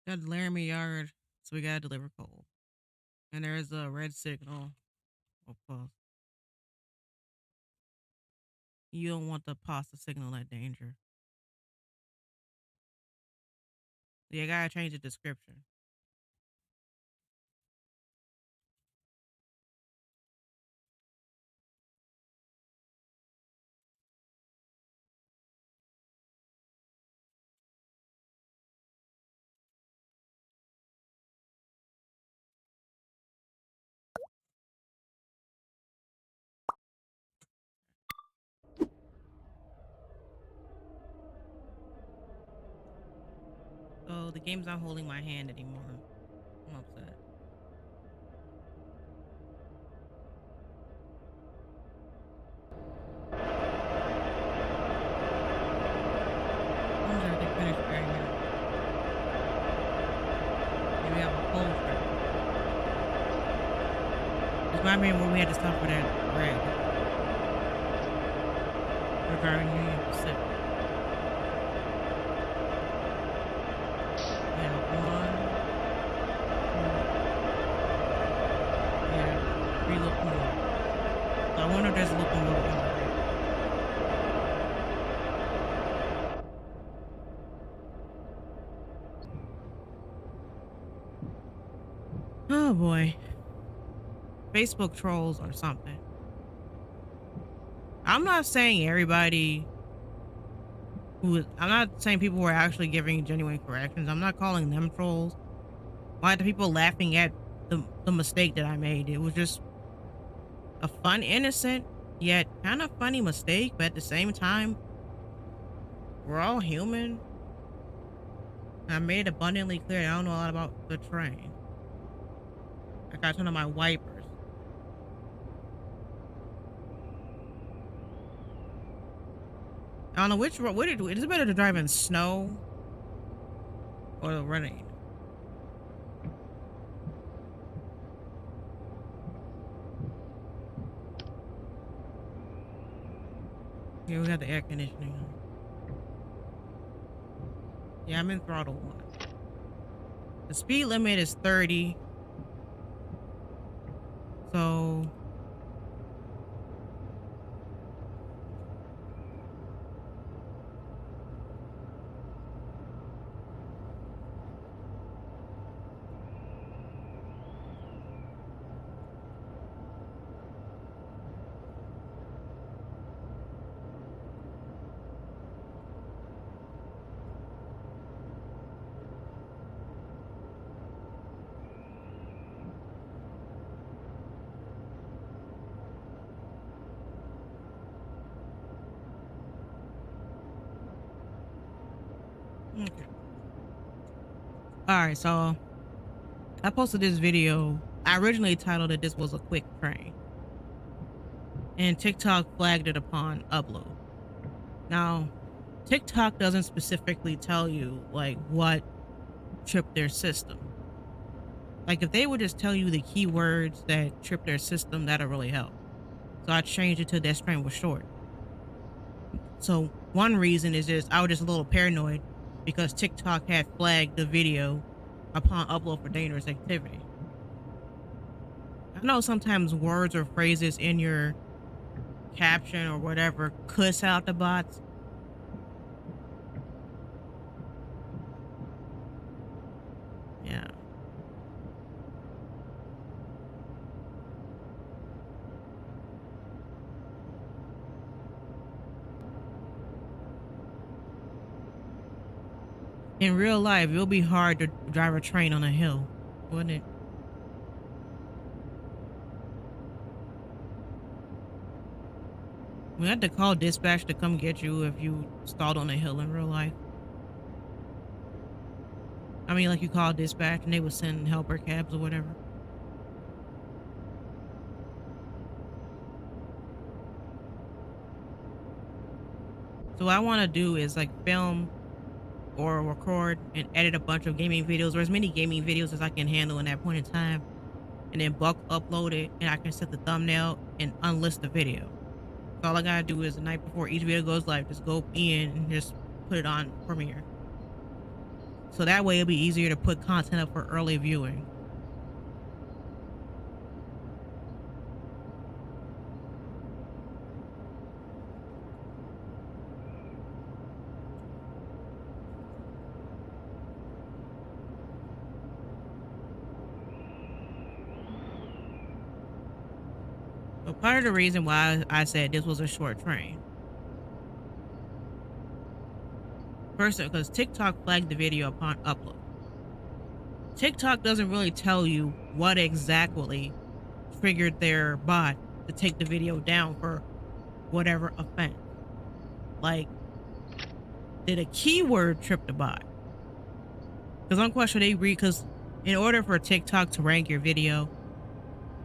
Got Laramie Yard, so we gotta deliver coal. And there's a red signal. Of course, you don't want the pasta signal at danger. You gotta change the description. So the game's not holding my hand anymore. I'm upset. I wonder if they finished right here. Maybe I have a cold track. This might be where we had to stop for that red. Regarding Union Pacific. Yeah, one. Yeah, three locomotives. So I wonder if there's a locomotive on the right. Oh boy. Facebook trolls or something. I'm not saying everybody I'm not saying people who are actually giving genuine corrections. I'm not calling them trolls. Why the people laughing at the mistake that I made? It was just a fun, innocent, yet kind of funny mistake, but at the same time, we're all human. I made it abundantly clear that I don't know a lot about the train. I gotta turn on my wipers. I don't know which road. What is it better to drive in snow or the rain? Yeah, we got the air conditioning on. Yeah, I'm in throttle one. The speed limit is 30. So okay. All right, so I posted this video. I originally titled it "This was a quick train," and TikTok flagged it upon upload. Now, TikTok doesn't specifically tell you like what tripped their system. Like if they would just tell you the keywords that tripped their system, that'll really help. So I changed it to "This train was short." So one reason is just I was just a little paranoid because TikTok had flagged the video upon upload for dangerous activity. I know sometimes words or phrases in your caption or whatever cuss out the bots. Yeah. In real life, it'll be hard to drive a train on a hill, wouldn't it? We had to call dispatch to come get you if you stalled on a hill in real life. I mean, like you call dispatch and they would send helper cabs or whatever. So what I want to do is like film or record and edit a bunch of gaming videos or as many gaming videos as I can handle in that point in time, and then bulk upload it, and I can set the thumbnail and unlist the video. So all I gotta do is the night before each video goes live, just go in and just put it on Premiere. So that way it'll be easier to put content up for early viewing. So part of the reason why I said this was a short train, first, because TikTok flagged the video upon upload. TikTok doesn't really tell you what exactly triggered their bot to take the video down for whatever offense. Like, did a keyword trip the bot? Because I'm quite sure they read, because in order for TikTok to rank your video,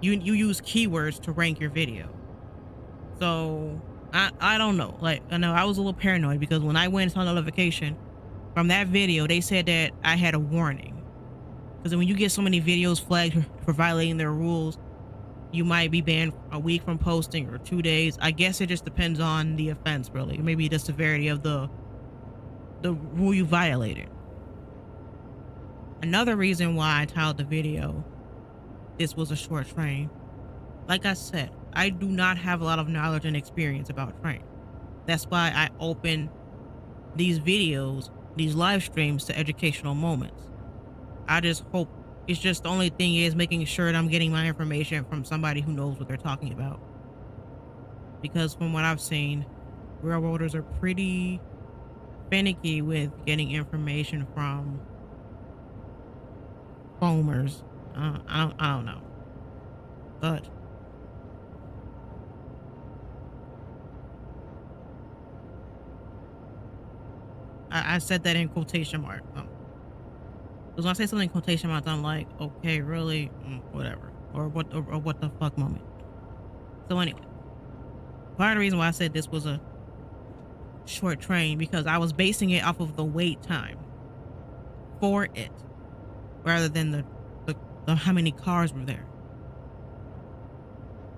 you use keywords to rank your video. So I don't know. Like, I know I was a little paranoid because when I went and saw the notification from that video, they said that I had a warning. Because when you get so many videos flagged for violating their rules, you might be banned a week from posting or 2 days. I guess it just depends on the offense, really. Maybe the severity of the rule you violated. Another reason why I titled the video, this was a short train. Like I said, I do not have a lot of knowledge and experience about trains. That's why I open these videos, these live streams, to educational moments. I just hope, it's just the only thing is making sure that I'm getting my information from somebody who knows what they're talking about. Because from what I've seen, railroaders are pretty finicky with getting information from foamers. I don't know. But I said that in quotation marks. Because when I say something in quotation marks, I'm like, okay, really? Whatever. Or what the fuck moment. So anyway, part of the reason why I said this was a short train, because I was basing it off of the wait time for it, rather than the how many cars were there.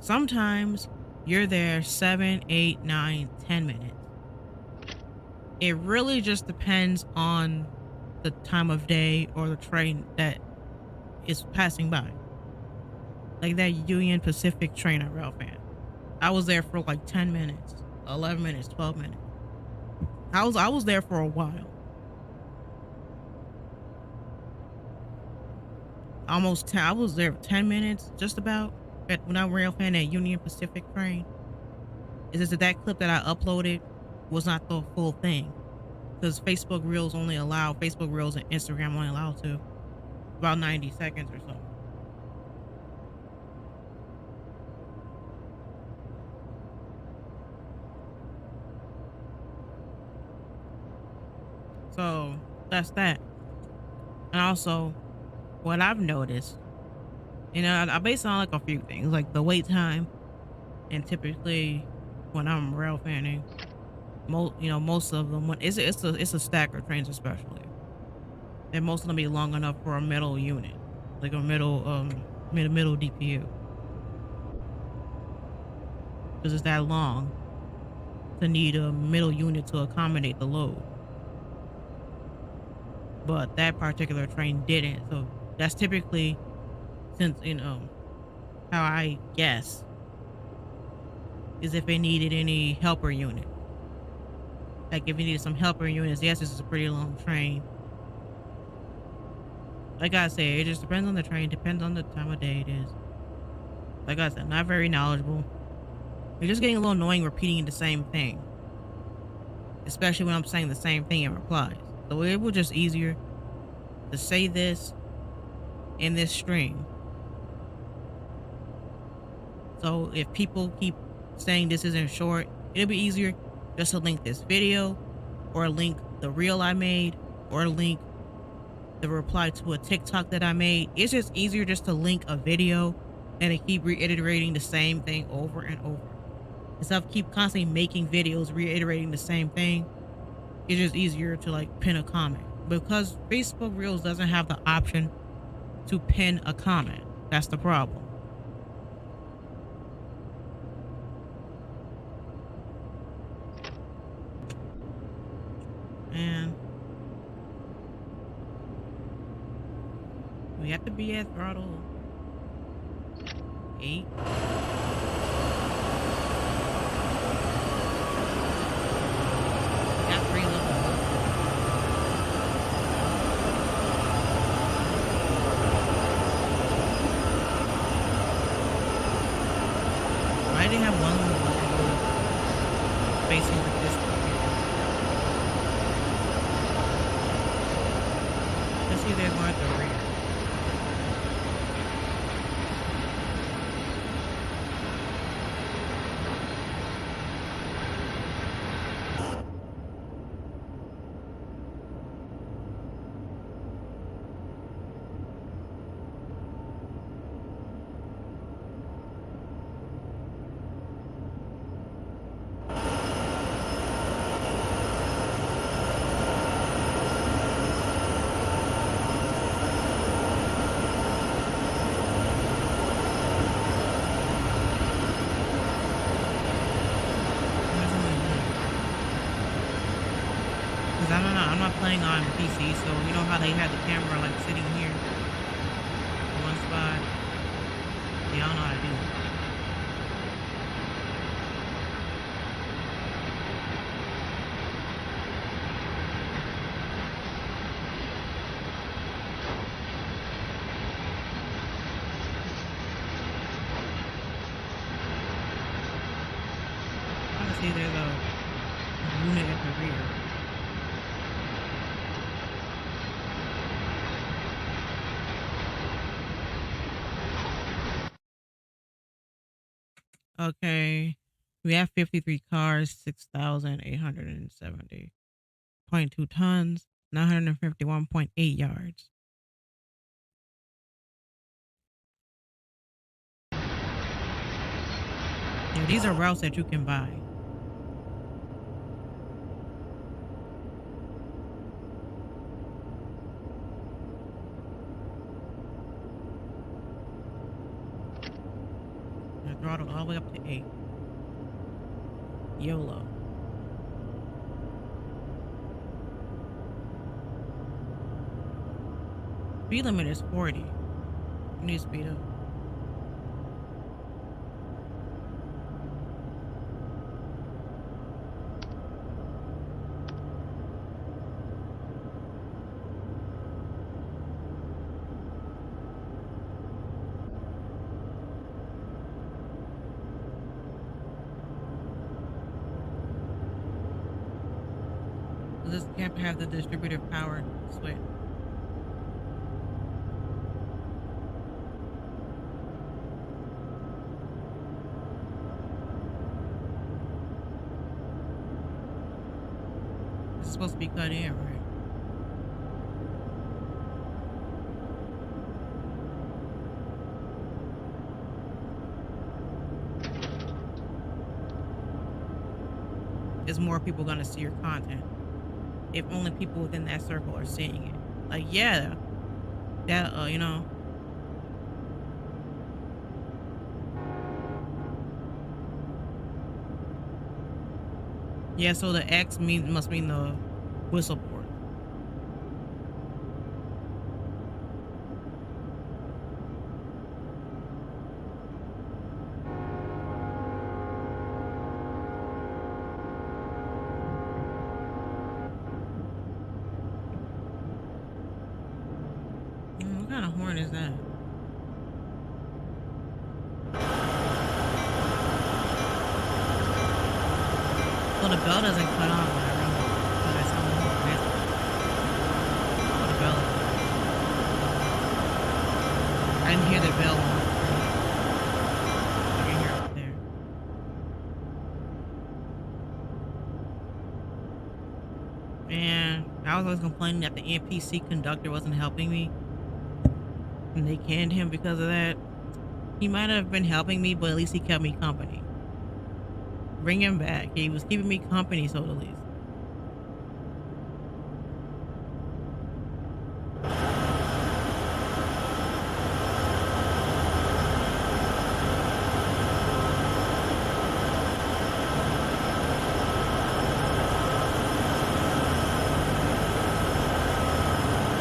Sometimes you're there 7, 8, 9, 10 minutes. It really just depends on the time of day or the train that is passing by. Like that Union Pacific train at Railfan. I was there for like 10 minutes, 11 minutes, 12 minutes. I was there for a while. Almost 10. I was there 10 minutes, just about. When I Railfan that Union Pacific train. It's just that clip that I uploaded was not the full thing. Because Facebook Reels and Instagram only allow to about 90 seconds or so. So that's that. And also, what I've noticed, I base it on like a few things, like the wait time, and typically when I'm rail fanning, most of them, when it's a stack of trains especially, and most of them be long enough for a middle unit, like a middle DPU, because it's that long to need a middle unit to accommodate the load. But that particular train didn't, so that's typically, since how I guess is if it needed any helper unit. Like if it needed some helper units, yes, this is a pretty long train. Like I said, it just depends on the train, depends on the time of day it is. Like I said, not very knowledgeable. You're just getting a little annoying repeating the same thing. Especially when I'm saying the same thing in replies. So it was just easier to say this in this stream. So if people keep saying this isn't short, it'll be easier just to link this video, or link the reel I made, or link the reply to a TikTok that I made. It's just easier just to link a video and to keep reiterating the same thing over and over. Instead of keep constantly making videos reiterating the same thing, it's just easier to like pin a comment. Because Facebook Reels doesn't have the option to pin a comment. That's the problem. And We have to be at throttle 8. Got 3 levels. Why do they have one level facing the distance? Let's see if they're going at the rear. Because I'm not playing on PC, so you know how they had the camera like sitting here in one spot? Yeah, I don't know how to do it. I can see there's a unit at the rear. Okay, we have 53 cars, 6,870.2 tons, 951.8 yards. Yeah, these are routes that you can buy. I throttled all the way up to 8. YOLO. Speed limit is 40. You need to speed up. This can't have the distributive power switch. It's supposed to be cut in, right? Is more people gonna see your content if only people within that circle are seeing it? Like, yeah, that you know. Yeah, so the X must mean the whistle port. What kind of horn is that? Well, the bell doesn't cut on when I ring it. But I sound like oh, the bell. I didn't hear the bell. I can hear it up there. And I was always complaining that the NPC conductor wasn't helping me. And they canned him because of that. He might have been helping me, but at least he kept me company. Bring him back. He was keeping me company, so at least.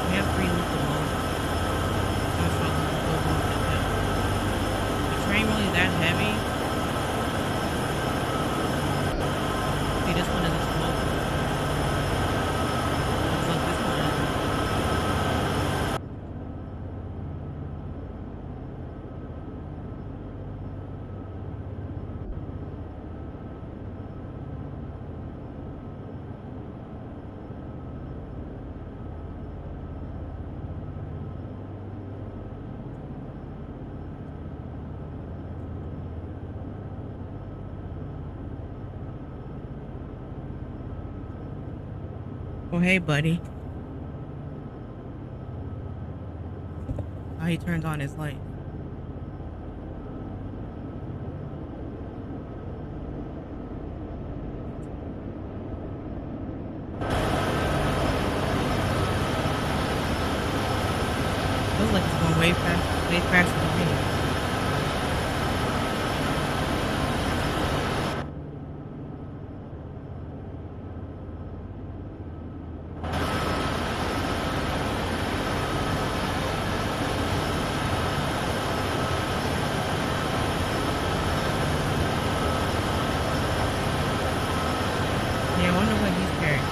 We have 3 locomotives. Oh, hey, buddy. How he turns on his light. Feels like it's going way faster than me. Yeah, I wonder what he's carrying.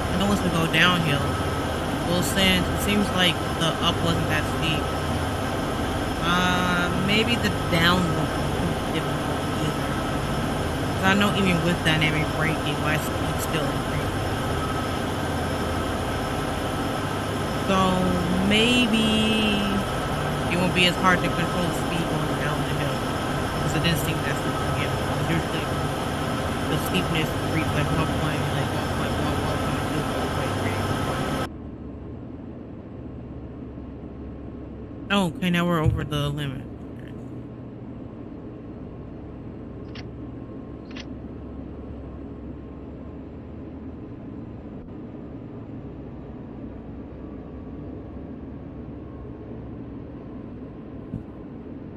I know once we go downhill, it seems like the up wasn't that steep. Maybe the down wasn't too difficult either. 'Cause I know even with dynamic braking, my speed still increased. So maybe it won't be as hard to control the speed going down the hill. Because it didn't seem that steep again. Usually the steepness reached like 1.1.2, 1.3. Oh, okay, now we're over the limit. Okay.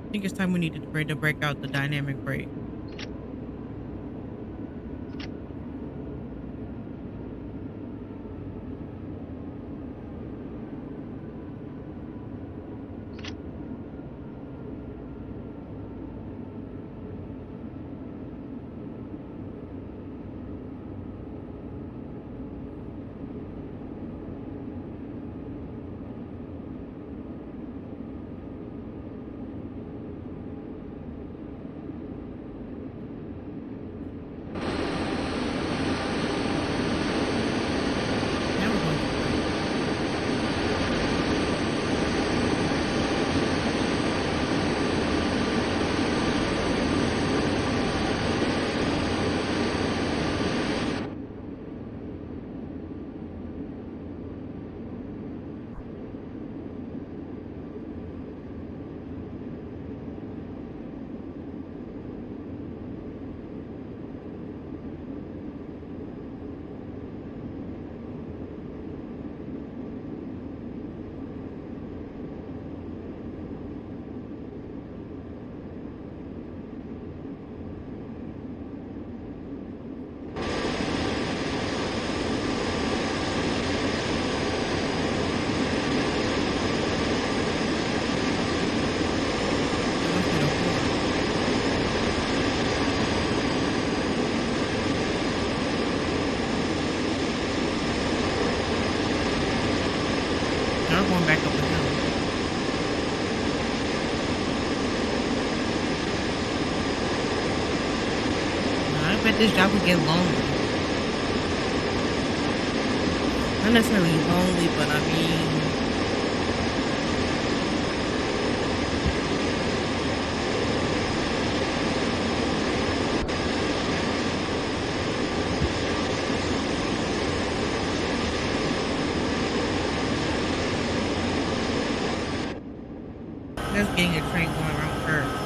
I think it's time we need to break out the dynamic brake. Now we're going to Now we're going back up the hill. I bet this job would get lonely. Not necessarily lonely, but I mean, just getting a train going around Earth.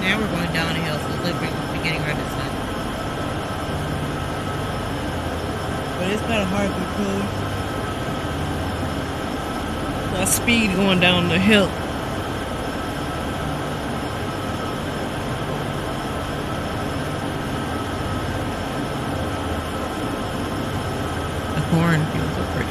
Now we're going down the hill, so it's literally the beginning right this side. But it's kind of hard to control that speed going down the hill. The corn feels so pretty.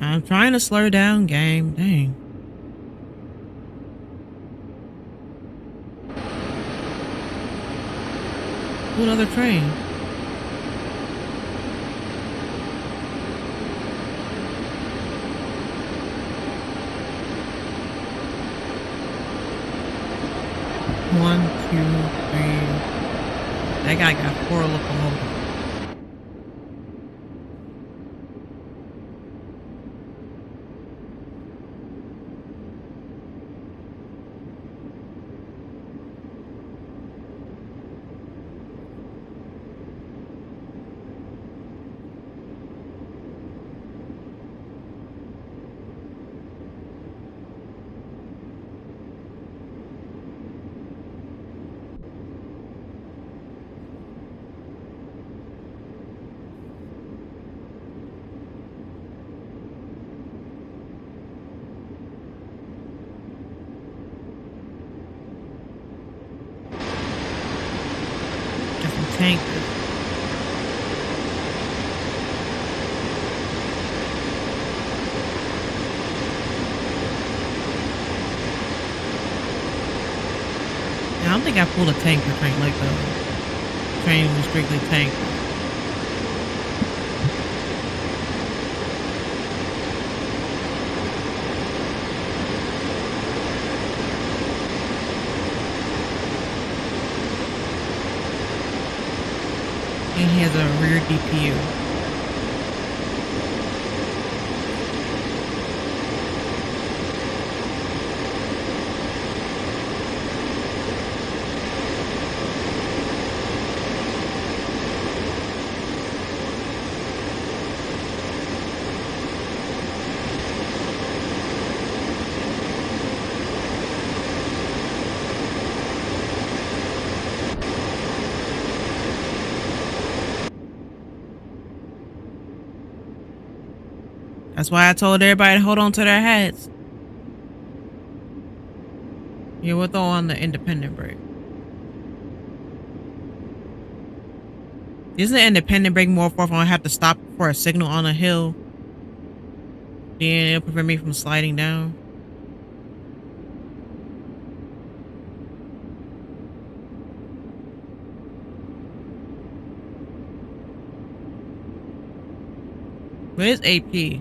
I'm trying to slow down, game. Dang. Ooh, another train. One, two, three. That guy got 4 locomotives. Tankers. I don't think I pulled a tanker train like the train was strictly tank. And he has a rear DPU. That's why I told everybody to hold on to their hats. Yeah, we'll throw on the independent brake. Isn't the independent brake more for if I have to stop for a signal on a hill? Then it'll prevent me from sliding down. Where's AP?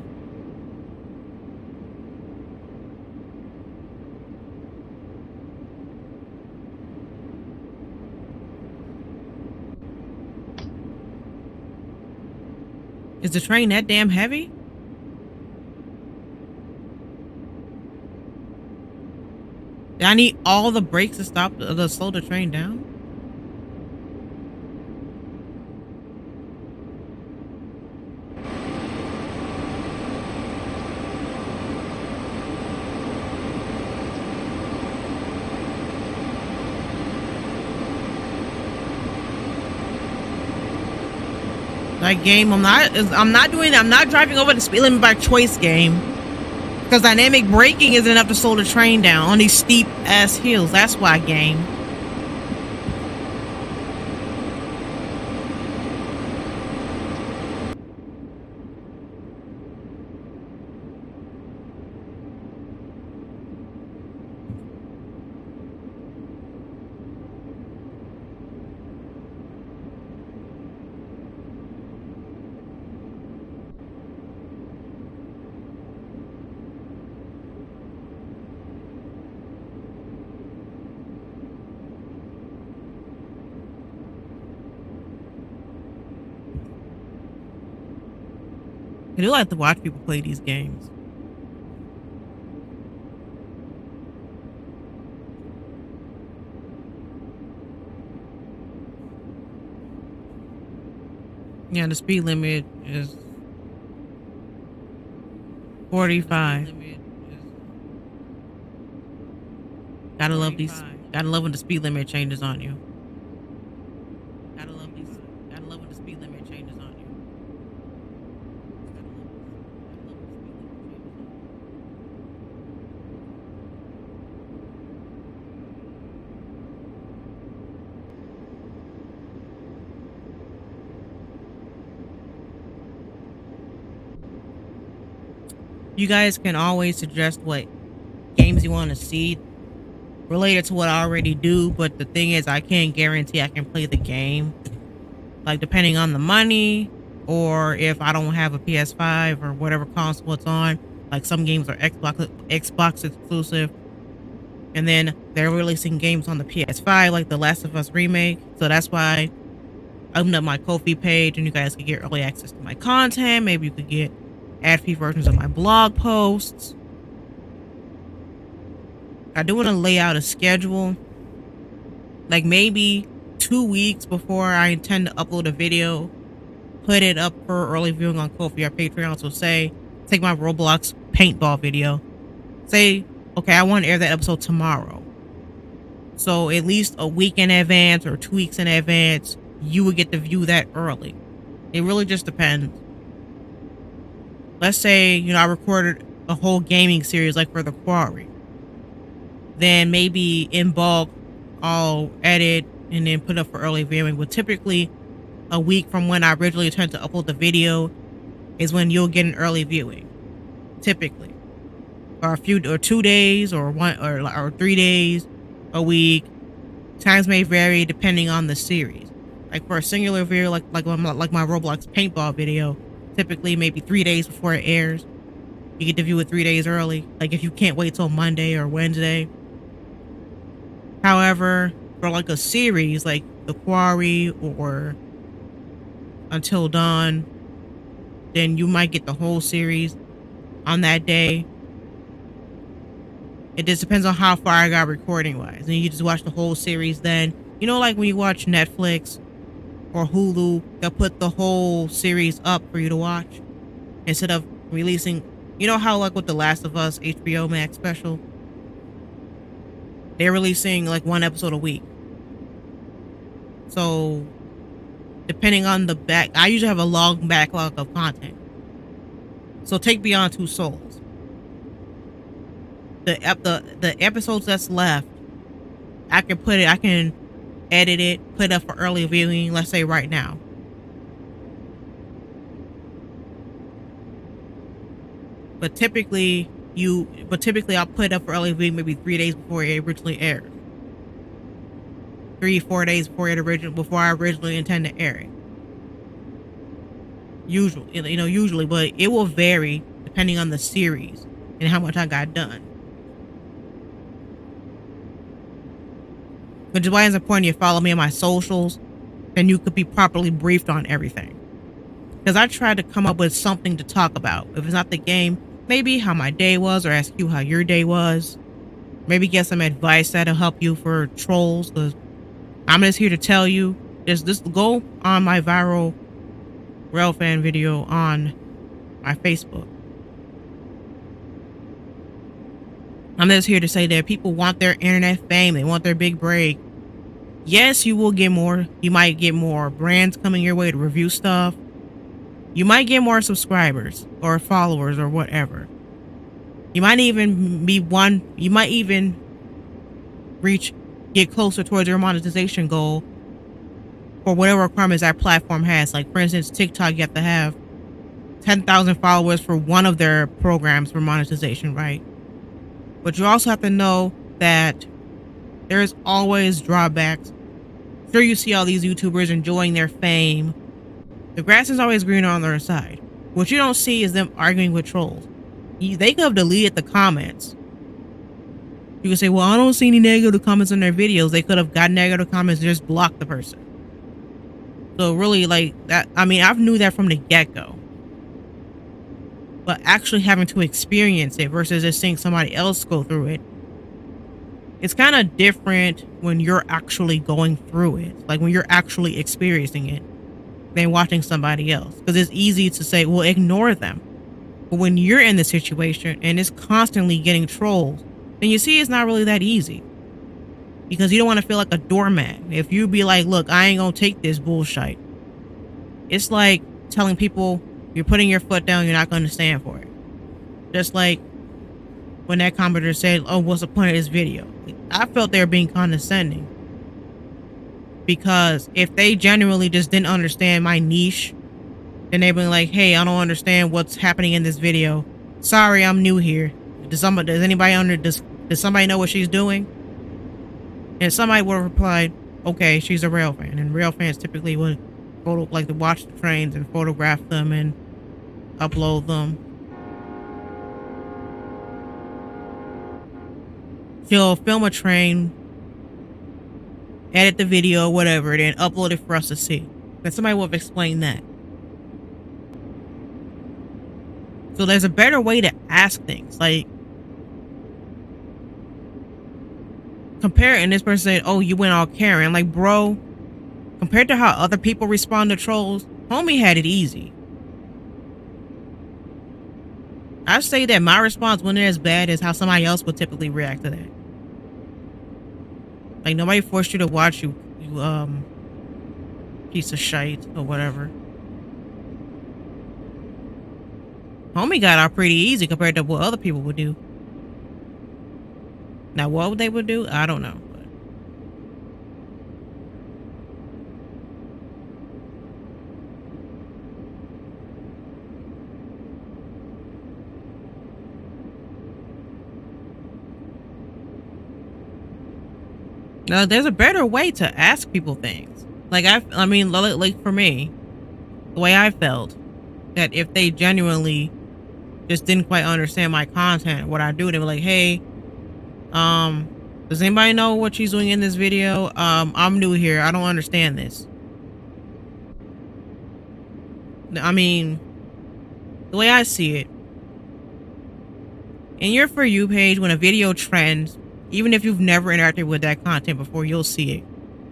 Is the train that damn heavy? Do I need all the brakes to stop to slow the train down? That game, I'm not driving over the speed limit by choice game. Because dynamic braking isn't enough to slow the train down on these steep ass hills. That's why, game. I do like to watch people play these games. Yeah, the speed limit is 45. Gotta love these. Gotta love when the speed limit changes on you. Gotta love these. Gotta love when the speed limit changes on you. You guys can always suggest what games you want to see related to what I already do, but the thing is, I can't guarantee I can play the game. Like, depending on the money, or if I don't have a PS5 or whatever console it's on. Like, some games are Xbox exclusive, and then they're releasing games on the PS5, like The Last of Us remake. So that's why I opened up my Ko-fi page, and you guys could get early access to my content. Maybe you could get ad-free versions of my blog posts. I do want to lay out a schedule, like maybe 2 weeks before I intend to upload a video, put it up for early viewing on Ko-fi or Patreon. So say, take my Roblox paintball video, say, okay, I want to air that episode tomorrow. So at least a week in advance or 2 weeks in advance, you would get to view that early. It really just depends. Let's say, I recorded a whole gaming series like for The Quarry. Then maybe in bulk, I'll edit and then put up for early viewing. But typically, a week from when I originally intend to upload the video is when you'll get an early viewing. Typically, or 2 days, or 3 days, a week. Times may vary depending on the series. Like for a singular video, like my Roblox paintball video, typically maybe 3 days before it airs, you get to view it 3 days early. Like if you can't wait till Monday or Wednesday. However, for like a series like The Quarry or Until Dawn, then you might get the whole series on that day. It just depends on how far I got recording wise. And you just watch the whole series then. Like when you watch Netflix or Hulu, they'll put the whole series up for you to watch instead of releasing, how like with The Last of Us HBO Max special, they're releasing like one episode a week. So depending on I usually have a long backlog of content. So take Beyond Two Souls. The episodes that's left, I can edit it, put it up for early viewing, let's say right now. But typically I'll put it up for early viewing maybe 3 days before it originally aired. 3-4 days before I originally intend to air it. Usually, but it will vary depending on the series and how much I got done. Which is why it's important you follow me on my socials, then you could be properly briefed on everything. Because I try to come up with something to talk about. If it's not the game, maybe how my day was, or ask you how your day was. Maybe get some advice that'll help you for trolls. Because I'm just here to tell you, just go on my viral Railfan video on my Facebook. I'm just here to say that people want their internet fame. They want their big break. Yes, you will get more. You might get more brands coming your way to review stuff. You might get more subscribers or followers or whatever. You might even get closer towards your monetization goal for whatever requirements that platform has. Like, for instance, TikTok, you have to have 10,000 followers for one of their programs for monetization, right? But you also have to know that there's always drawbacks. Sure, you see all these YouTubers enjoying their fame. The grass is always greener on their side. What you don't see is them arguing with trolls. They could have deleted the comments. You can say, well, I don't see any negative comments on their videos. They could have got negative comments and just blocked the person. So really, like that, I mean, I knew that from the get-go. But actually having to experience it versus just seeing somebody else go through it, it's kind of different when you're actually going through it. Like when you're actually experiencing it than watching somebody else. Because it's easy to say, well, ignore them. But when you're in the situation and it's constantly getting trolled, then you see it's not really that easy. Because you don't want to feel like a doormat. If you be like, look, I ain't gonna take this bullshit. It's like telling people you're putting your foot down, you're not gonna stand for it. Just like when that commenter said, oh, what's the point of this video? I felt they were being condescending. Because if they genuinely just didn't understand my niche, then they'd be like, hey, I don't understand what's happening in this video. Sorry, I'm new here. Does somebody know what she's doing? And somebody would have replied, okay, she's a rail fan. And rail fans typically would like to watch the trains and photograph them and upload them. She'll film a train, edit the video, whatever, then upload it for us to see. Then somebody would have explained that. So there's a better way to ask things. Like, compare, and this person said, oh, you went all Karen. Like, bro, compared to how other people respond to trolls, homie had it easy. I say that my response wasn't as bad as how somebody else would typically react to that. Like, nobody forced you to watch you piece of shite or whatever. Homie got out pretty easy compared to what other people would do. Now, what they would do, I don't know. Now, there's a better way to ask people things. Like, I mean, like for me, the way I felt, that if they genuinely just didn't quite understand my content, what I do, they were like, hey, does anybody know what she's doing in this video? I'm new here. I don't understand this. I mean, the way I see it, in your For You page, when a video trends, even if you've never interacted with that content before, you'll see it.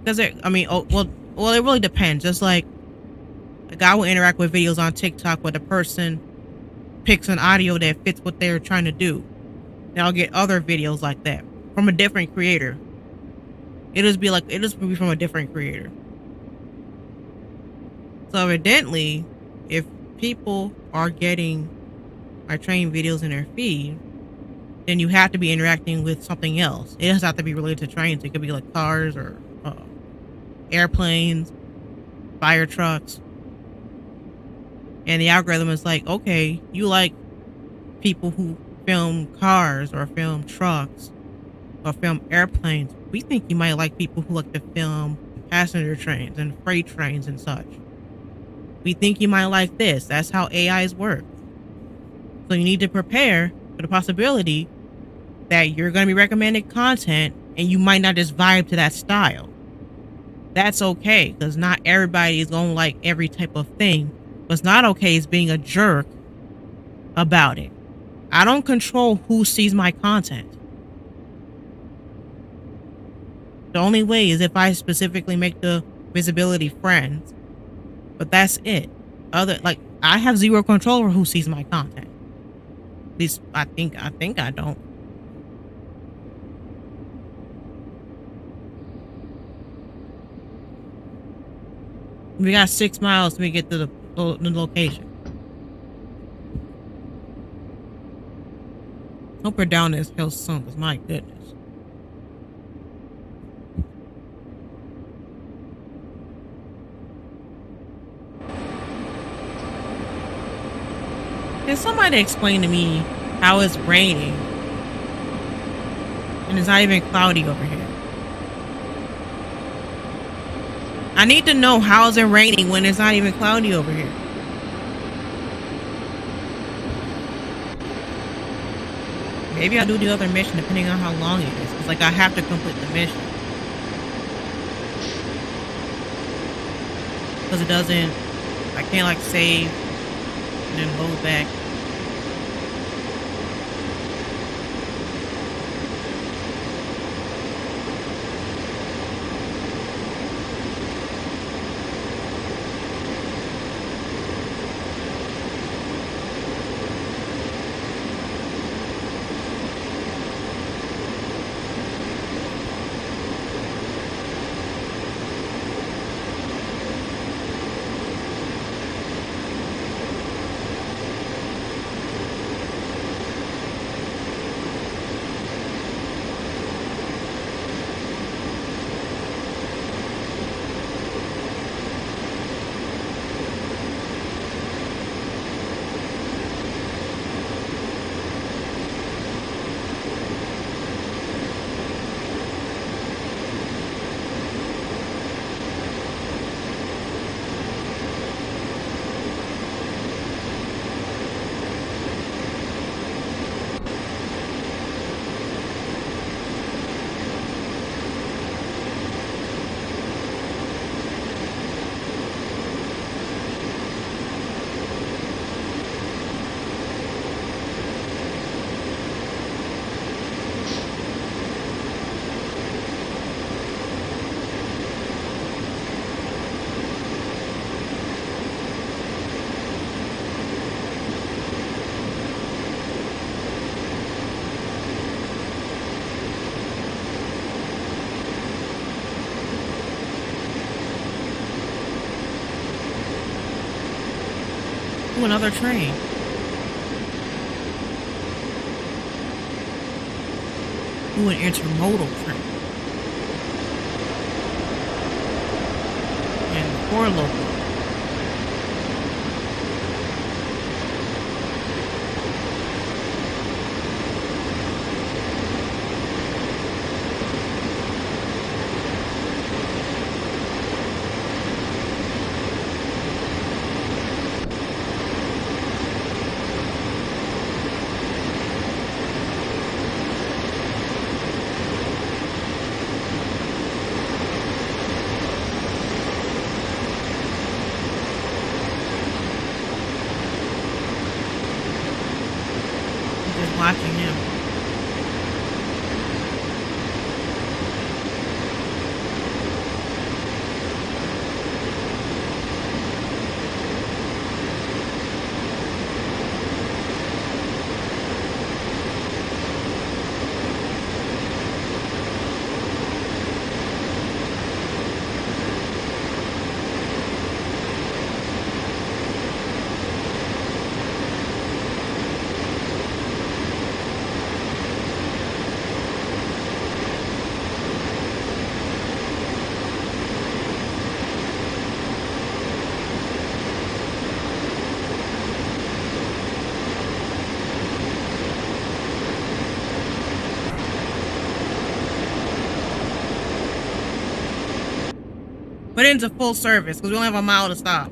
Because, I mean, well, it really depends. Just like a guy will interact with videos on TikTok where the person picks an audio that fits what they're trying to do. And I'll get other videos like that from a different creator. It'll just be from a different creator. So evidently, if people are getting my train videos in their feed, then you have to be interacting with something else. It doesn't have to be related to trains. It could be like cars or airplanes, fire trucks. And the algorithm is like, okay, you like people who film cars or film trucks or film airplanes. We think you might like people who like to film passenger trains and freight trains and such. We think you might like this. That's how AIs work. So you need to prepare for the possibility that you're going to be recommended content and you might not just vibe to that style. That's okay, because not everybody is going to like every type of thing. What's not okay is being a jerk about it. I don't control who sees my content. The only way is if I specifically make the visibility friends. But that's it. I have zero control over who sees my content. At least I think I don't. We got 6 miles till we get to the location. Hope we're down this hill soon, because my goodness. Can somebody explain to me how it's raining and it's not even cloudy over here? I need to know how is it raining when it's not even cloudy over here. Maybe I'll do the other mission depending on how long it is. It's like I have to complete the mission. Because it doesn't, I can't like save and then load back. Ooh, another train. Ooh, an intermodal train. And 4 local. Watching him. Put it into full service because we only have a mile to stop.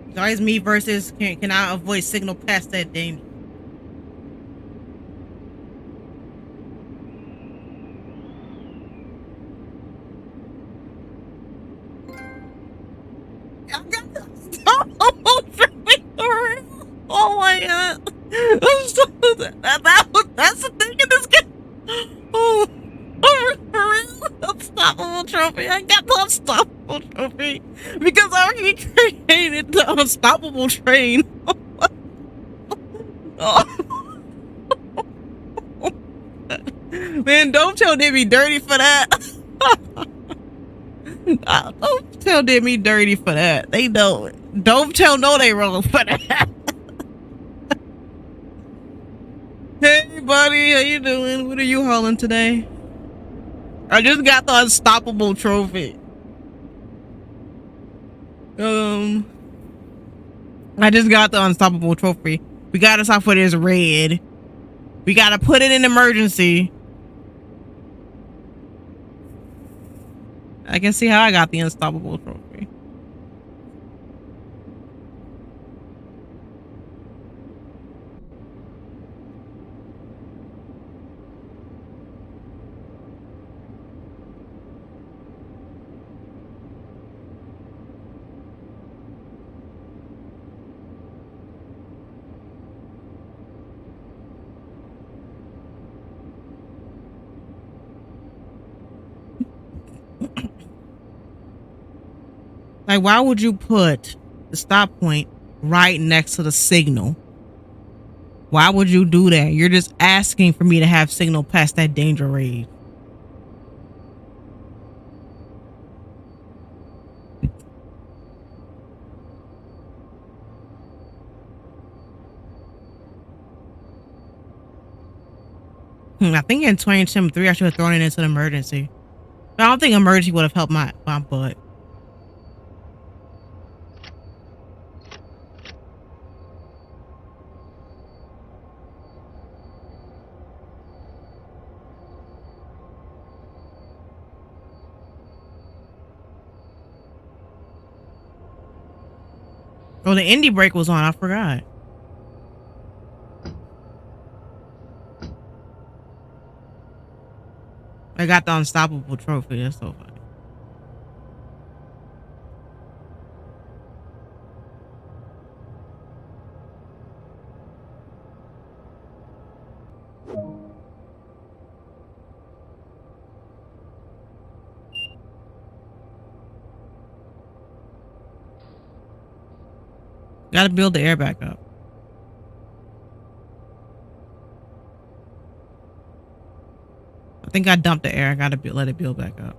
It's always me versus can I avoid signal past that danger? Oh my god. That's the thing in this game. Oh, unstoppable trophy. I got the unstoppable trophy because I already created the unstoppable train. Man, Dovetail did me dirty for that. Dovetail did me dirty for that. They know. Dovetail know they wrong for that. Hey, buddy, how you doing? What are you hauling today? I just got the unstoppable trophy. I just got the unstoppable trophy. We gotta stop for this raid. We gotta put it in emergency. I can see how I got the unstoppable trophy. Like, why would you put the stop point right next to the signal? Why would you do that? You're just asking for me to have signal past that danger range. I think in 2023 I should have thrown it into the emergency. But I don't think emergency would have helped my butt. Oh, the indie break was on. I forgot. I got the unstoppable trophy. That's so funny. Gotta build the air back up. I think I dumped the air. I gotta let it build back up.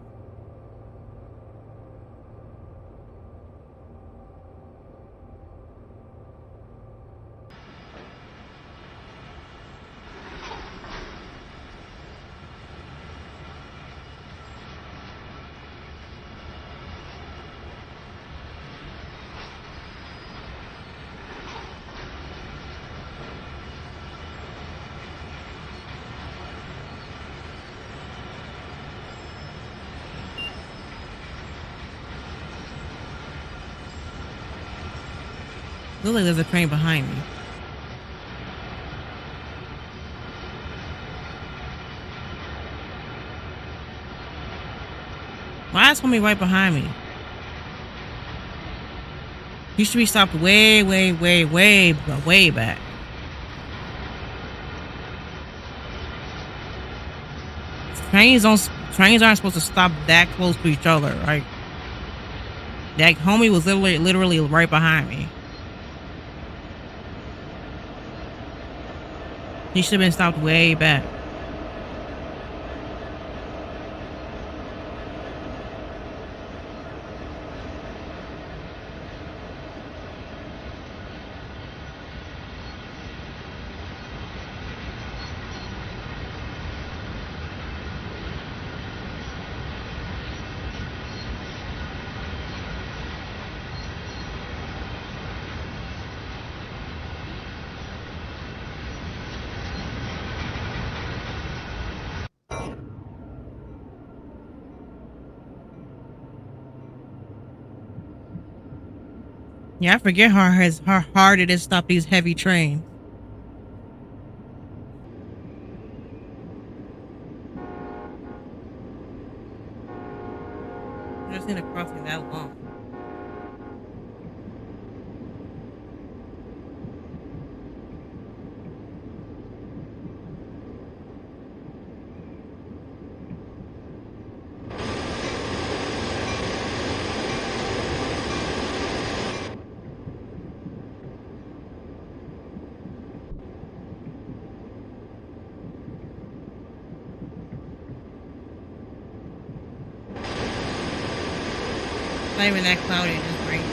Looks like there's a train behind me. Why is homie right behind me? He should be stopped way back. Trains aren't supposed to stop that close to each other, right? That homie was literally right behind me. He should have been stopped way back. Yeah, I forget how hard it is to stop these heavy trains. I just need to cross me that long. not even that cloudy. It's raining.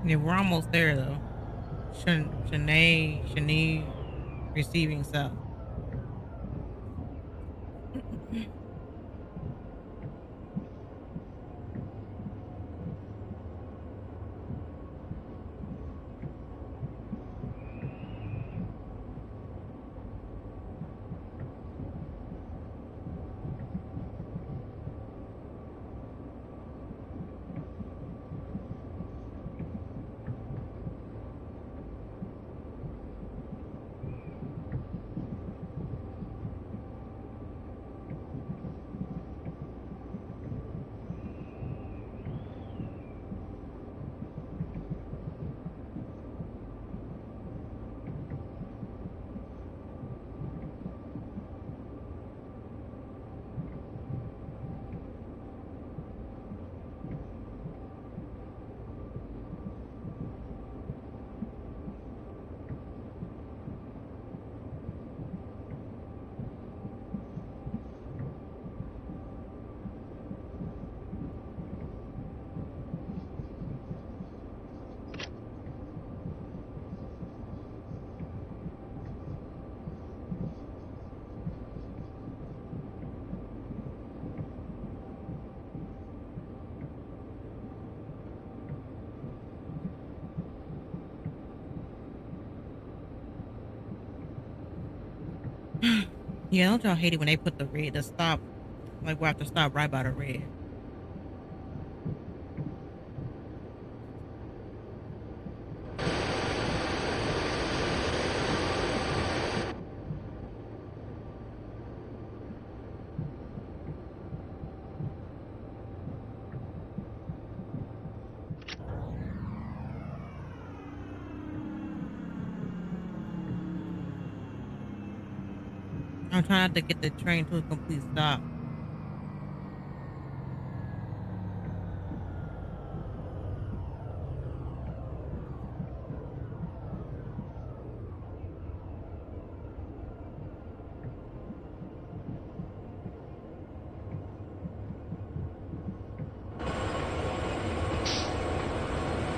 Yeah, we're almost there though. Shanae receiving south. Yeah, don't y'all hate it when they put the stop, like we have to stop right by the red. I'm trying not to get the train to a complete stop.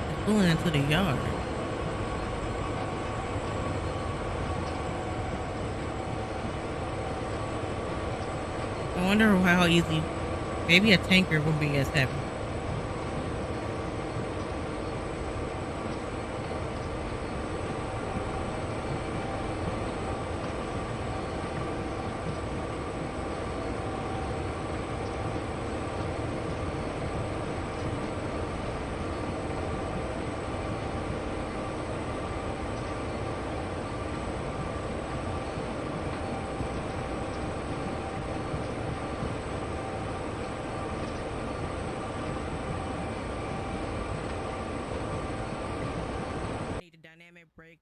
It's pulling into the yard. I wonder how easy. Maybe a tanker would be as heavy. Need a dynamic brake.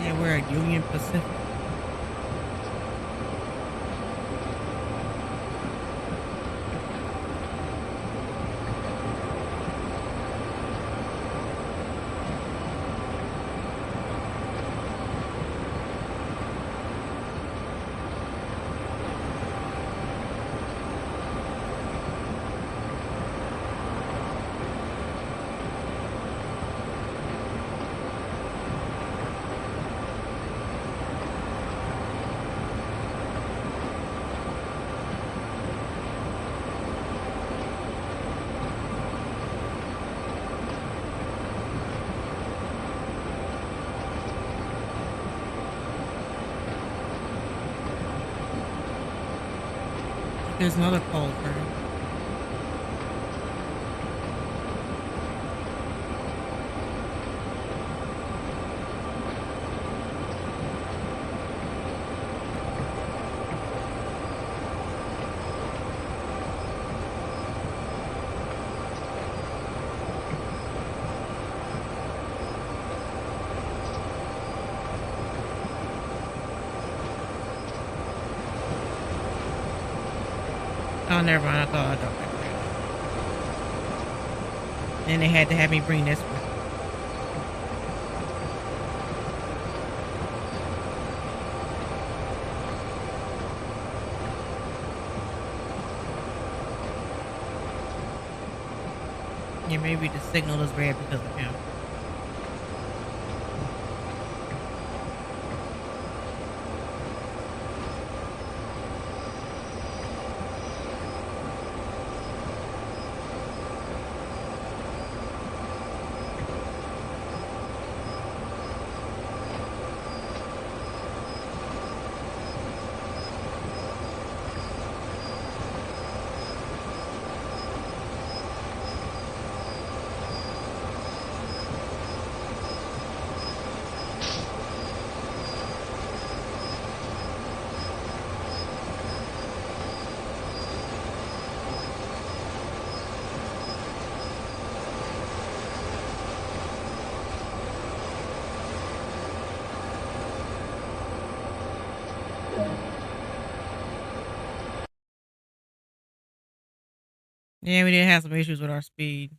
Yeah, we're at Union Pacific. There's another coal train. Oh, never mind. I thought I dropped that train. And they had to have me bring this one. Yeah, maybe the signal is red because of him. Yeah, we did have some issues with our speed.